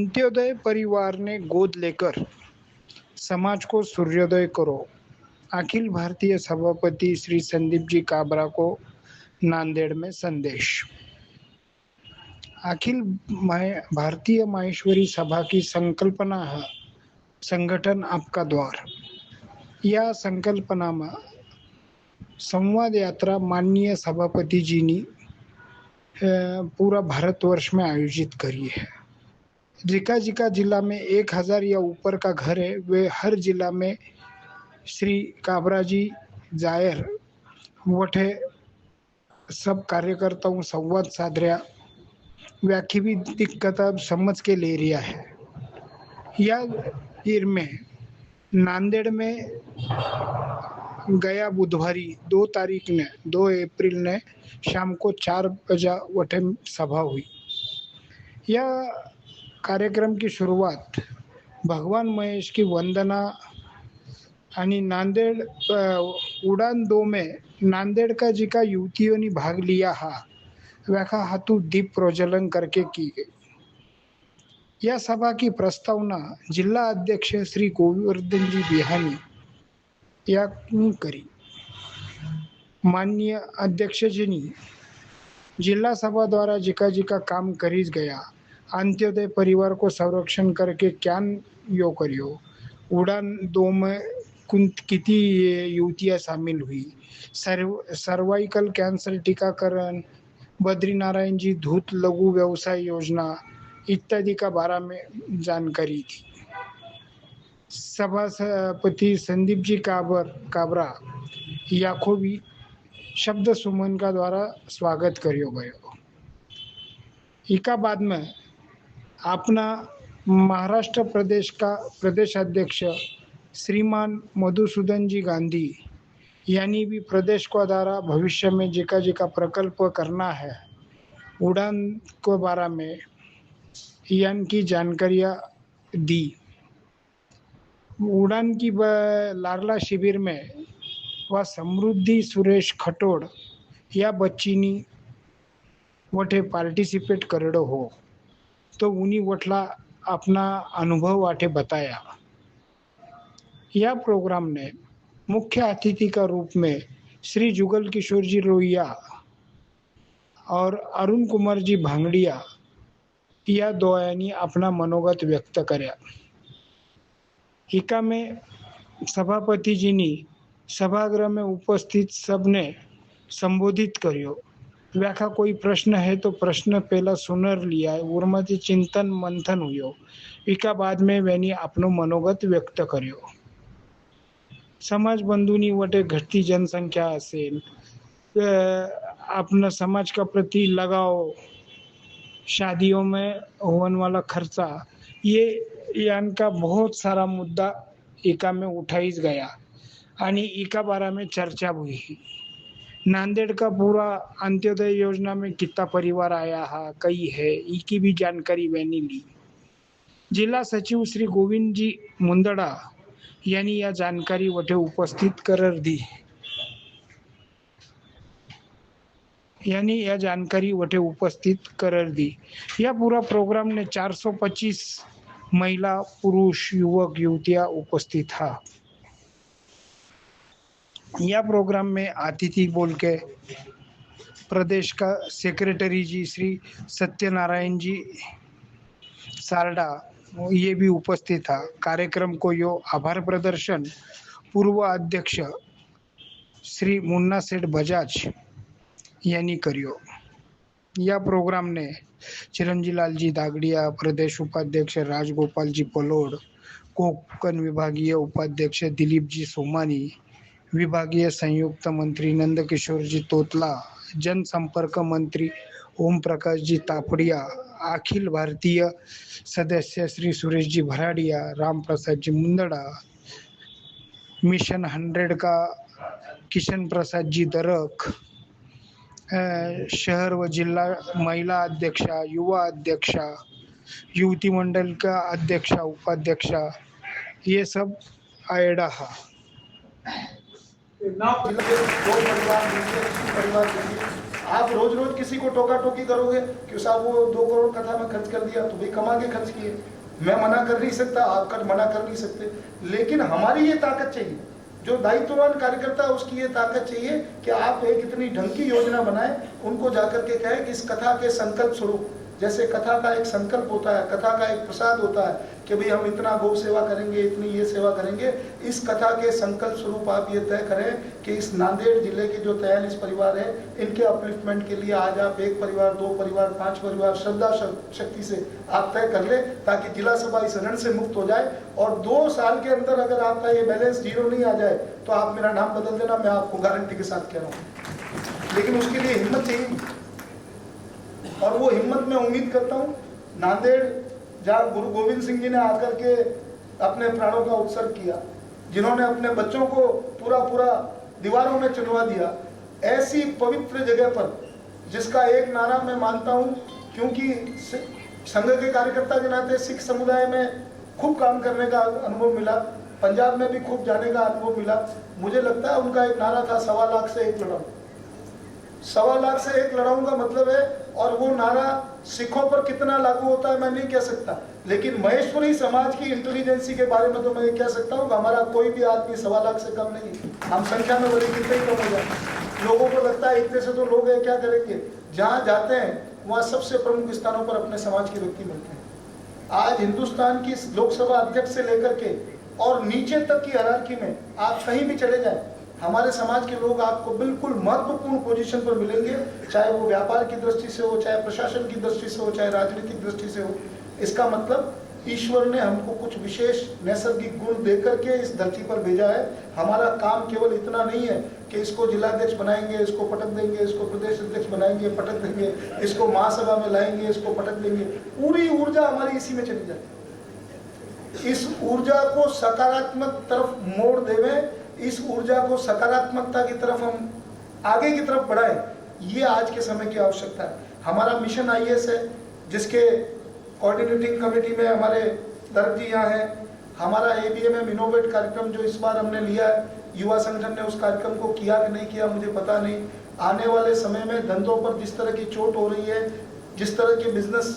अंत्योदय परिवार ने गोद लेकर समाज को सूर्योदय करो। अखिल भारतीय सभापति श्री संदीप जी काबरा को नांदेड़ में संदेश। अखिल भारतीय माहेश्वरी सभा की संकल्पना है संगठन आपका द्वार। या संकल्पनाમાં संवाद यात्रा माननीय सभापति जी ने पूरा भारतवर्ष में आयोजित करी है। जिका जिला में 1000 या ऊपर का घर है वे हर जिला में श्री काबरा जी जायर वठे सब कार्यकर्ताओं संवाद साध रहा व्याखी भी दिक्कत समझ के ले रहा है। या ईर में नांदेड़ में गया बुधवारी 2 तारीख ने 2 अप्रैल ने शाम को 4 बजे वठे सभा हुई। यह कार्यक्रम की शुरुआत भगवान महेश की वंदना आणि नांदेड़ उड़ान 2 में नांदेड़ का जी का युवतियों ने भाग लिया हा व्याखा हाथू दीप प्रज्वलन करके की गई। यह सभा की प्रस्तावना जिला अध्यक्ष श्री गोवर्धन जी बिहानी या करी। माननीय अध्यक्ष जी ने जिला सभा द्वारा जिका काम करीज गया अंत्योदय परिवार को संरक्षण करके क्या यो करियो। उड़ान 2 में कितनी युवतियाँ शामिल हुई, सर्वाइकल कैंसर टीकाकरण, बद्रीनारायण जी धूत लघु व्यवसाय योजना इत्यादि का बारे में जानकारी थी। सभापति संदीप जी काबरा याखो भी शब्द सुमन का द्वारा स्वागत करियो गयो। इका बाद में अपना महाराष्ट्र प्रदेश का प्रदेश अध्यक्ष श्रीमान मधुसूदन जी गांधी यानी भी प्रदेश को द्वारा भविष्य में जिका प्रकल्प करना है उड़ान के बारे में यान की जानकारियाँ दी। उड़ान की लाडला शिविर में वह समृद्धि सुरेश खटोड़ या बच्ची ने वठे पार्टिसिपेट करेडो हो तो उन्हीं वठला अपना अनुभव वाटे बताया। यह प्रोग्राम ने मुख्य अतिथि का रूप में श्री जुगल किशोर जी रोहिया और अरुण कुमार जी भांगड़िया या दोयानी अपना मनोगत व्यक्त करया। हिका में सभापति जी ने सभागृह में उपस्थित सबने संबोधित करियो। व्याख्या कोई प्रश्न है तो प्रश्न पहला सुनर लिया उर्माથી चिंतन मंथन हुयो। इका बाद में वेनी अपनो मनोगत व्यक्त करियो। समाज बंधुनी वटे घटती जनसंख्या असेल अपना समाज का प्रति लगाव, शादियों में होने वाला खर्चा, ये यान का बहुत सारा मुद्दा इका में उठाई गया आणि इका बारे में चर्चा हुई। नांदेड़ का पूरा अंत्योदय योजना में कितना परिवार आया है कई है इसकी भी जानकारी मैंने ली। जिला सचिव श्री गोविंद जी मुंदड़ा यानी यह जानकारी वटे उपस्थित कर दी। यह पूरा प्रोग्राम ने 425 महिला पुरुष युवक युवतियां उपस्थित था। यह प्रोग्राम में अतिथि बोल के प्रदेश का सेक्रेटरी जी श्री सत्यनारायण जी सारडा ये भी उपस्थित था। कार्यक्रम को यो आभार प्रदर्शन पूर्व अध्यक्ष श्री मुन्ना सेठ बजाज यानी करियो। यह प्रोग्राम ने चिरंजीलाल जी दागड़िया, प्रदेश उपाध्यक्ष राजगोपाल जी पलोड, कोंकण विभागीय उपाध्यक्ष दिलीप जी सोमानी, विभागीय संयुक्त मंत्री नंदकिशोर जी तोतला, जनसंपर्क मंत्री ओम प्रकाश जी तापड़िया, अखिल भारतीय सदस्य श्री सुरेश जी भराड़िया, राम प्रसाद जी मुंदड़ा, मिशन 100 का किशन प्रसाद जी दरक, शहर व जिला महिला अध्यक्षा, युवा अध्यक्षा, युवती मंडल का अध्यक्षा उपाध्यक्षा, ये सब आएडा हा। आप रोज रोज किसी को टोका टोकी करोगे कि साहब वो 2 करोड़ कथा में खर्च कर दिया, तो भाई कमा के खर्च किए, मैं मना कर नहीं सकता, आप मना कर नहीं सकते, लेकिन हमारी ये ताकत चाहिए, जो दायित्ववान कार्यकर्ता है उसकी ये ताकत चाहिए कि आप एक इतनी ढंग की योजना बनाएं, उनको जाकर के कहें कि इस कथा के संकल्प स्वरूप, जैसे कथा का एक संकल्प होता है, कथा का एक प्रसाद होता है कि भाई हम इतना गौ सेवा करेंगे, इतनी ये सेवा करेंगे, इस कथा के संकल्प स्वरूप आप ये तय करें कि इस नांदेड़ जिले के जो 43 परिवार है, इनके अपलिफ्टमेंट के लिए आज आप 1 परिवार, 2 परिवार, 5 परिवार श्रद्धा शक्ति से आप तय कर ले, ताकि जिला सभा इस ऋण से मुक्त हो जाए। और 2 साल के अंदर अगर आपका ये बैलेंस 0 नहीं आ जाए तो आप मेरा नाम बदल देना, मैं आपको गारंटी के साथ कह रहा हूँ, लेकिन उसके लिए हिम्मत चाहिए। और वो हिम्मत मैं उम्मीद करता हूँ नांदेड़, जहाँ गुरु गोविंद सिंह जी ने आकर के अपने प्राणों का उत्सर्ग किया, जिन्होंने अपने बच्चों को पूरा दीवारों में चुनवा दिया, ऐसी पवित्र जगह पर जिसका एक नारा मैं मानता हूँ, क्योंकि संघ के कार्यकर्ता के नाते सिख समुदाय में खूब काम करने का अनुभव मिला, पंजाब में भी खूब जाने का अनुभव मिला, मुझे लगता है उनका एक नारा था 1.25 लाख से 1 लड़ाऊं। 1.25 लाख से 1 लड़ाऊं का मतलब है, और वो नारा सिखों पर कितना लागू होता है मैं नहीं कह सकता, लेकिन महेश्वरी समाज की इंटेलिजेंसी के बारे में तो मैं कह सकता हूँ कि हमारा कोई भी आदमी 1.25 लाख से कम नहीं, हम संख्या में बड़े कितने ही कम हो जाए। लोगों को लगता है इतने से तो लोग हैं, क्या करेंगे, जहाँ जाते हैं वहाँ सबसे प्रमुख स्थानों पर अपने समाज के व्यक्ति मिलते हैं। आज हिंदुस्तान की लोकसभा अध्यक्ष से लेकर के और नीचे तक की हायरार्की में आप कहीं भी चले जाएं, हमारे समाज के लोग आपको बिल्कुल महत्वपूर्ण पोजीशन पर मिलेंगे, चाहे वो व्यापार की दृष्टि से हो, चाहे प्रशासन की दृष्टि से हो, चाहे राजनीतिक दृष्टि से हो। इसका मतलब ईश्वर ने हमको कुछ विशेष नैसर्गिक गुण देकर के इस धरती पर भेजा है। हमारा काम केवल इतना नहीं है कि इसको जिलाध्यक्ष बनाएंगे, इसको पटक देंगे, इसको प्रदेश अध्यक्ष बनाएंगे, पटक देंगे, इसको महासभा में लाएंगे, इसको पटक देंगे। पूरी ऊर्जा हमारी इसी में चली जाती है। इस ऊर्जा को सकारात्मक तरफ मोड़ देवें, इस ऊर्जा को सकारात्मकता की तरफ हम आगे की तरफ बढ़ाएं, ये आज के समय की आवश्यकता है। हमारा मिशन IAS है, जिसके कोऑर्डिनेटिंग कमेटी में हमारे दर्ग जी यहाँ हैं। हमारा ABMM इनोवेट कार्यक्रम जो इस बार हमने लिया है, युवा संगठन ने उस कार्यक्रम को किया कि नहीं किया मुझे पता नहीं। आने वाले समय में धंधों पर जिस तरह की चोट हो रही है, जिस तरह के बिजनेस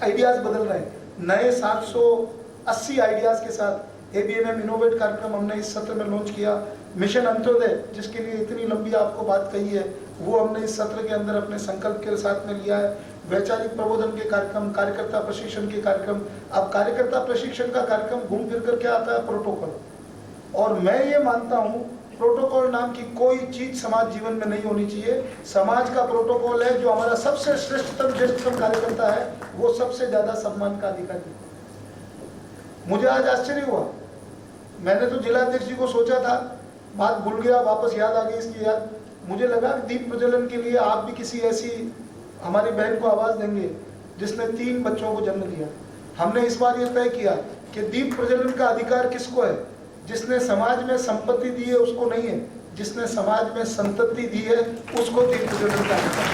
आइडियाज बदल रहे हैं, नए 780 आइडियाज के साथ ABMM इनोवेट कार्यक्रम हमने इस सत्र में लॉन्च किया। मिशन अंत्योदय, जिसके लिए इतनी लंबी आपको बात कही है, वो हमने इस सत्र के अंदर अपने संकल्प के साथ में लिया है। वैचारिक प्रबोधन के कार्यक्रम, कार्यकर्ता प्रशिक्षण के कार्यक्रम। अब कार्यकर्ता प्रशिक्षण का कार्यक्रम घूम फिर कर क्या आता है, प्रोटोकॉल। और मैं ये मानता हूँ प्रोटोकॉल नाम की कोई चीज समाज जीवन में नहीं होनी चाहिए। समाज का प्रोटोकॉल है, जो हमारा सबसे श्रेष्ठतम ज्येष्ठतम कार्यकर्ता है, वो सबसे ज्यादा सम्मान का अधिकारी। मुझे आज आश्चर्य हुआ, मैंने तो जिलाध्यक्ष जी को सोचा था, बात भूल गया, वापस याद आ गई इसकी याद। मुझे लगा कि दीप प्रज्वलन के लिए आप भी किसी ऐसी हमारी बहन को आवाज देंगे जिसने 3 बच्चों को जन्म दिया। हमने इस बार ये तय किया कि दीप प्रज्वलन का अधिकार किसको है, जिसने समाज में संपत्ति दी है उसको नहीं है, जिसने समाज में संतति दी है उसको दीप प्रज्वलन का अधिकार।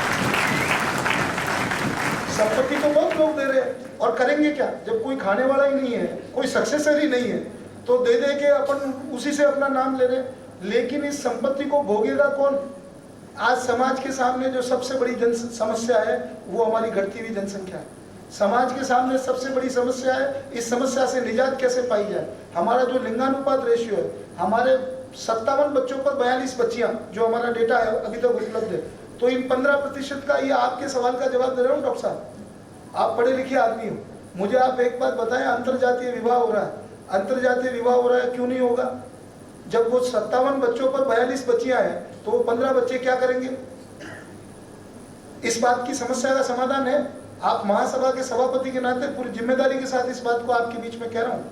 संपत्ति तो बहुत लोग दे रहे हैं, और करेंगे क्या जब कोई खाने वाला ही नहीं है, कोई सक्सेसर ही नहीं है, तो दे दे के अपन उसी से अपना नाम ले रहे। लेकिन इस संपत्ति को भोगेगा कौन? आज समाज के सामने जो सबसे बड़ी समस्या है वो हमारी घटती हुई जनसंख्या है। समाज के सामने सबसे बड़ी समस्या है, इस समस्या से निजात कैसे पाई जाए। हमारा जो लिंगानुपात रेशियो है, हमारे 57 बच्चों पर 42 बच्चियां, जो हमारा डेटा है अभी तक उपलब्ध है। तो इन 15% का, ये आपके सवाल का जवाब दे रहा हूँ डॉक्टर साहब, आप पढ़े लिखे आदमी हो, मुझे आप एक बात बताएं, अंतरजातीय विवाह हो रहा है, अंतरजातीय विवाह हो रहा है, क्यों नहीं होगा? जब वो 57 बच्चों पर 42 बच्चियां हैं, तो वो 15 बच्चे क्या करेंगे? इस बात की समस्या का समाधान है। आप महासभा के सभापति के नाते पूरी जिम्मेदारी के साथ इस बात को आपके बीच में कह रहा हूँ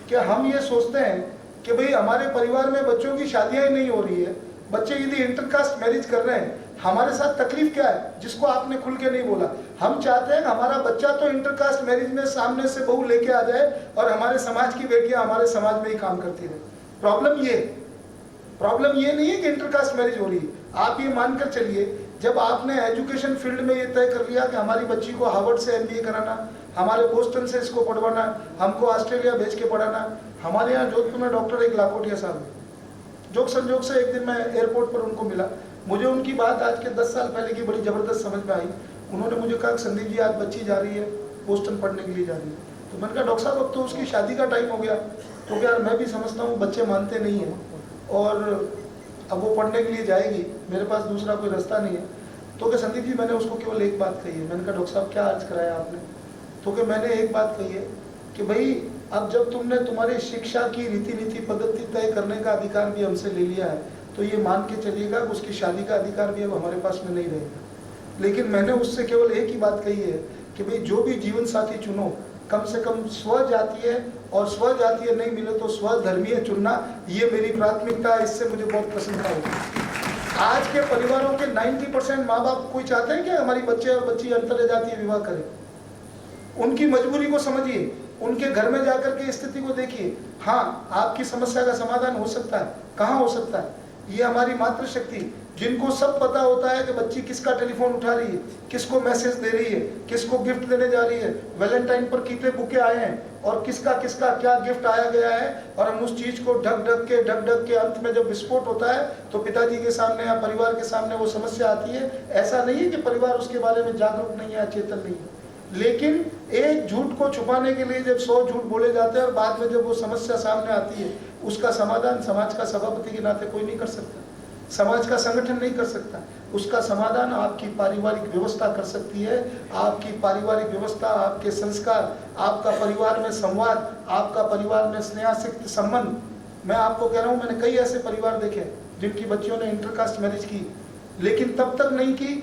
कि हम ये सोचते हैं कि भाई हमारे परिवार में बच्चों की शादियां ही नहीं हो रही है, बच्चे यदि इंटरकास्ट मैरिज कर रहे हैं, हमारे साथ तकलीफ क्या है, जिसको आपने खुल के नहीं बोला। हम चाहते हैं हमारा बच्चा तो इंटरकास्ट मैरिज में सामने से बहू लेके आ जाए और हमारे समाज की बेटियां हमारे समाज में ही काम करती रहे। प्रॉब्लम ये नहीं है कि इंटरकास्ट मैरिज हो रही है। आप ये मानकर चलिए, जब आपने एजुकेशन फील्ड में ये तय कर लिया कि हमारी बच्ची को हार्वर्ड से MBA कराना, हमारे बोस्टन से इसको पढ़वाना, हमको ऑस्ट्रेलिया भेज के पढ़ाना। हमारे यहाँ जोधपुर में डॉक्टर एक लाखोटिया साहब, जोक संजोग से एक दिन मैं एयरपोर्ट पर उनको मिला, मुझे उनकी बात आज के 10 साल पहले की बड़ी ज़बरदस्त समझ में आई। उन्होंने मुझे कहा संदीप जी आज बच्ची जा रही है बोस्टन पढ़ने के लिए जा रही है। तो मैंने कहा डॉक्टर साहब अब तो उसकी शादी का टाइम हो गया। तो यार मैं भी समझता हूँ बच्चे मानते नहीं हैं और अब वो पढ़ने के लिए जाएगी, मेरे पास दूसरा कोई रास्ता नहीं है। तो क्या संदीप जी मैंने उसको केवल एक बात कही है। मैंने कहा डॉक्टर साहब क्या अर्ज कराया आपने? तो क्या मैंने एक बात कही है कि भाई अब जब तुमने तुम्हारी शिक्षा की रीति नीति पद्धति तय करने का अधिकार भी हमसे ले लिया है तो ये मान के चलिएगा कि उसकी शादी का अधिकार भी अब हमारे पास में नहीं रहेगा। लेकिन मैंने उससे केवल एक ही बात कही है कि भाई जो भी जीवन साथी चुनो कम से कम स्वजातीय और स्वजातीय नहीं मिले तो स्वधर्मीय चुनना, ये मेरी प्राथमिकता है। इससे मुझे बहुत प्रसन्नता होगी। आज के परिवारों के 90% माँ बाप कोई चाहते हैं कि हमारी बच्चे और बच्ची अंतर जातीय विवाह करें? उनकी मजबूरी को समझिए, उनके घर में जाकर के स्थिति को देखिए। हाँ, आपकी समस्या का समाधान हो सकता है। कहाँ हो सकता है? ये हमारी मातृशक्ति, जिनको सब पता होता है कि बच्ची किसका टेलीफोन उठा रही है, किसको मैसेज दे रही है, किसको गिफ्ट देने जा रही है, वैलेंटाइन पर कितने बुके आए हैं और किसका किसका क्या गिफ्ट आया गया है। और हम उस चीज को ढक ढक के अंत में जब विस्फोट होता है तो पिताजी के सामने या परिवार के सामने वो समस्या आती है। ऐसा नहीं है कि परिवार उसके बारे में जागरूक नहीं है, चेतन नहीं है, लेकिन एक झूठ को छुपाने के लिए जब 100 झूठ बोले जाते हैं और बाद में जब वो समस्या सामने आती है उसका समाधान समाज का सभापति के नाते कोई नहीं कर सकता, समाज का संगठन नहीं कर सकता। उसका समाधान आपकी पारिवारिक व्यवस्था कर सकती है। आपकी पारिवारिक व्यवस्था, आपके संस्कार, आपका परिवार में संवाद, आपका परिवार में स्नेहासिक्त संबंध। मैं आपको कह रहा हूँ, मैंने कई ऐसे परिवार देखे जिनकी बच्चियों ने इंटरकास्ट मैरिज की, लेकिन तब तक नहीं की।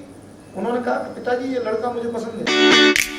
उन्होंने कहा कि पिताजी ये लड़का मुझे पसंद है।